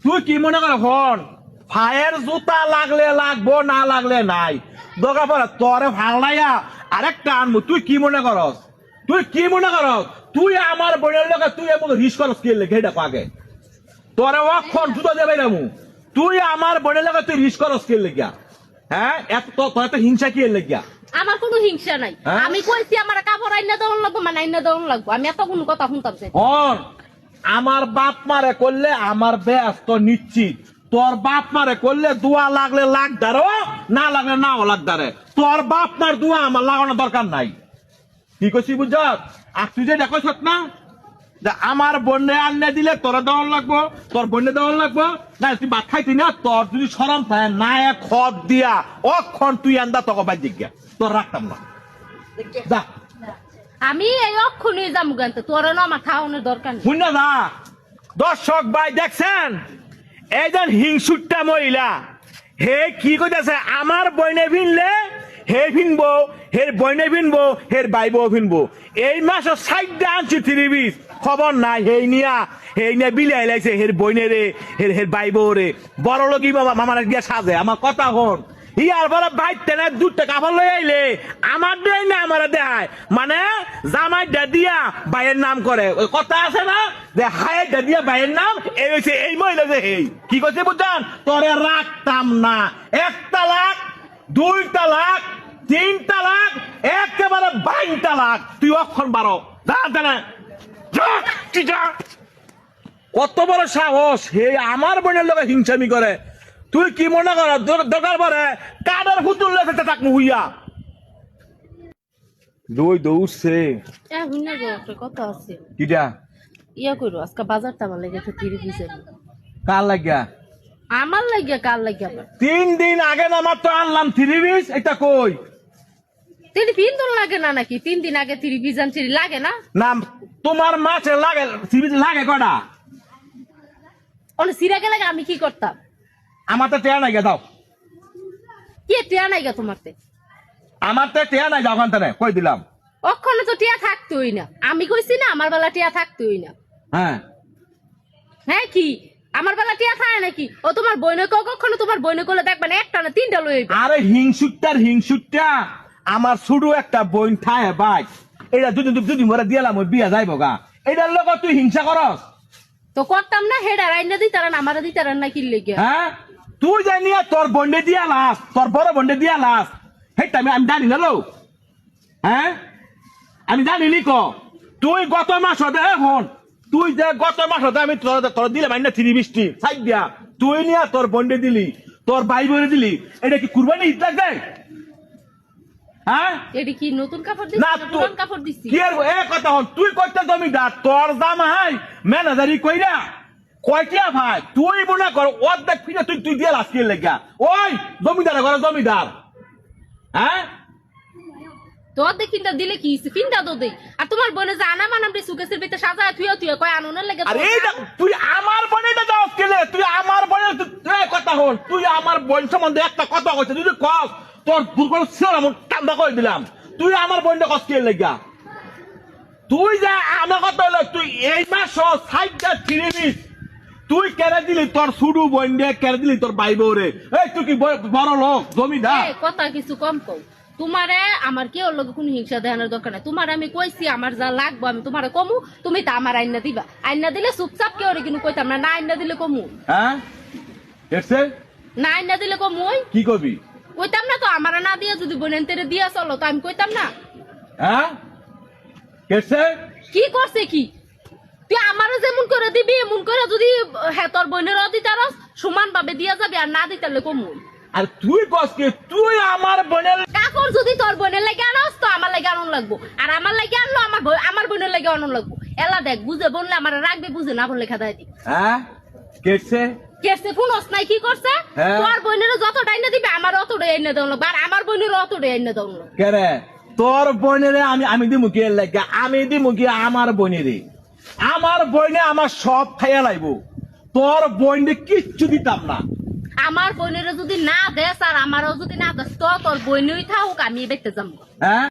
তুই কি মনে কর হন ফায়ের জুতা লাগলে লাগবো না লাগলে নাই দরকার পড়ে তোরে ফাল্লাইয়া আরেকটা আনবো। তুই কি মনে করস? তুই কি মনে করস? তুই আমার বোনের লোকে তুই এমন রিস করস কে লেখে এটা আগে তোরে অক্ষণ জুতা দেবে রামু। তুই আমার বোনের লোকে তুই রিস করস কে লেগিয়া? হ্যাঁ এত তোর এত হিংসা কি লেগিয়া? আমার কোনো হিংসা নাই। আমি কইছি আমার কাপড় আইনা দেওয়ান লাগবো, মানে আইনা দেওয়ান লাগবো। আমি এত কোনো কথা শুনতাম চাই। আমার বাপ মারে করলে আমার ব্যস্ত নিশ্চিত, তোর বাপ মারে করলে দোয়া লাগলে লাগদারো না লাগলে নাও লাগদারে। তোর বাপ মার দোয়া আমার লাগানোর দরকার নাই। কি কইছি বুঝছ? আর তুই যে দেখছ না যে আমার বন্যে আন্নে দিলে তোরা দেওয়ান লাগবো, তোর বন্যে দেওয়ান লাগবো না। তুই ভাত খাইতি না, তোর যদি সরম থাকে না এক খত দিয়া অক্ষণ তুই আন্দা তোকে বাদ দিগা তোর রাখতাম না। যা আমি এই অক্ষণে যাবো গানতে, তোর না আমার খাওয়ানোর দরকার নেই। শুন না দর্শক ভাই দেখছেন এইজন হিংসুটটা মহিলা হে কি কইতাছে আমার বইনে ভিনলে হে ভিনবো, হের বইনে ভিনবো, হের বাইবো ভিনবো। এই মাস সাইডটা আনছি 3 পিস খবর নাই হেই নিয়া বিলাই লাগছে হের বইনে রে হের বাইবো রে বড় লোকই মামার গিয়া সাজে। আমার কথা হন ইয়ার বড় বাইতে না 2 টাকা কাপড় লই আইলে আমার দেয় না আমার দেয়, মানে জামাই দিয়া ভাইয়ের নাম করে। ওই কথা আছে না যে হায় দিয়া ভাইয়ের নাম এই হইছে এই মহিলা যে হেই কি কইছে বুঝছেন? তোরে রাখতাম না। 1 তালাক 2 তালাক 3 তালাক একেবারে 22 তালাক। তুই অক্ষণ 12 জানতে না যা কত বড় সাহস হে আমার বোনের লোক হিংসামি করে। তুই কি মনে কর দরকার পরে কাদের ফুতুল লেখতে থাকবো হইয়া দই দৌড়ছে একটা কথা আছে। কিটা? ইয়া করো আজকে বাজারটা আমার লেগে 30 পিস। কার লাগিয়া? আমার লাগিয়া কার লাগিয়া? 3 দিন আগে না মাত্র আনলাম 3 পিস। এটা কই 3 পিস তো লাগে না নাকি? 3 দিন আগে 3 পিস আনছি লাগে না? না তোমার মাছে লাগে 3 পিস লাগে কয়টা? ওনে সিরা গেলে আমি কি করতাম? আমার তো টেয়া নাই গে দাও। কে টিয়া নাই গা তোমারতে? আমার তো টেয়া নাই যাও কান্তা কই দিলাম। ওখানে তো টিয়া থাকতোই না। আমি কইছি না আমার বেলা টিয়া থাকতোই না। হ্যাঁ হ্যাঁ কি আমার বেলা টিয়া থাকে নাকি? ও তোমার বইনে কখনো তোমার বইনে করলে দেখবে না একটা না 3টা লই। আরে হিংসুটটা আমার শুধু একটা বইন থায় ভাই। এটা যদি মরে দিয়ালাম ওই বিয়া যাইব গা। এটার লোক তুই হিংসা করস? তো করতাম না হেডা রাইনা দিতারেন আমার দিতারেন না কি লেগে? হ্যাঁ তুই জানি তোর বন্ডে দিয়া লাস, তোর বড় বন্ডে দিয়া লাস হেটা আমি জানি না লো। হ্যাঁ আমি জানি নি ক তুই গত মাস এখন তুই যে গত মাস আমি তোর দিলাম না 3 বৃষ্টি সাইড দিয়া তুই নিয়া তোর বন্ডে দিলি, তোর ভাই বোনে দিলি। এটা কি কুরবানি ঈদ লাগবে? হ্যাঁ এডি কি নতুন কাপড় দিছিস না পুরান কাপড় দিছিস? কি এ কথা হন তুই কইতে জমিদার তোর জামাই ম্যানেজারি কইরা কয়টিয়া ভাই তুই মনে কর অর্ধেক ফিরে তুই দিয়ে লাস্কি লেগা ওই জমিদার ঘরে জমিদার। হ্যাঁ তোর দেখিনটা দিলে কি ফিনটা তো দেই। আর তোমার বোনে যে আনা মানামটি সুকেসের ভিতরে সাজায় তুই কয় আননের লাগে। আরে এইটা তুই আমার বোনেটা দাও কেলে? তুই আমার বোনের কথা হন তুই আমার বোন সম্বন্ধে একটা কথা কইছিস তুই কস তোর দুর্বল ছিল কান্দা করে দিলাম। তুই আমার বোনটা কস কে লেগা? তুই যা আমার কথা হলো তুই এই মাস সাইডটা ফিরে নিস। তুই কেড়ে দিলি তোর শুরু বন্ডে কেড়ে দিলি তোর ভাই বউরে। এই তুই কি বড় লোক জমিদার? কথা কিছু কম কও। তোমারে আমার কি ওর লগে কোনো হিংসা দেখানোর দরকার নাই। তোমার আমি কইছি আমার যা লাগবো আমি তোমারে কমু, তুমি তা আমার আইনা দিবা। আইনা দিলে চুপচাপ কেউ কিন্তু কইতাম না, না আইনা দিলে কমু। হ্যাঁ দেখছে না আইনা দিলে কমু কি কবি কইতাম না তো। আমার না দিয়ে যদি বোনেন তেরে দিয়া চলো তো আমি কইতাম না। হ্যাঁ দেখছে কি করছে কি? তুই আমারও যেমন করে দিবি এমন করে যদি হ্যাঁ তোর বোনের দিতারস সমান ভাবে দিয়া যাবে, আর না দিতালে কমু। আর তুই কস কে তুই আমার বোনের কাপড় যদি তোর বোনের লাগে আনস তো আমার লাগে আনন্দ লাগবো, আর আমার লাগে আনলো আমার বোনের লাগে আনন্দ লাগবো। এলা দেখ বুঝে বললে আমার রাখবে, বুঝে না বললে লেখা দেয় দি। হ্যাঁ কেছে কেসে শুনস নাই কি করছে? তোর বোনের যতটা এনে দিবে আমার অতটাই এনে দেওয়া লাগবে, আর আমার বোনের অতটাই এনে দেওয়া লাগবে। কেরে তোর বোনেরে আমি দিমু কি লাগে? আমি দিমু কি আমার বোনেরে? আমার বোনে আমার সব খাইয়া লাইব, তোর বোনে কিচ্ছু দিতাম না। আমার বোনের যদি না দেস আর আমারও যদি না দেস তো তোর বোনই থাকুক, আমি দেখতে যাবো। হ্যাঁ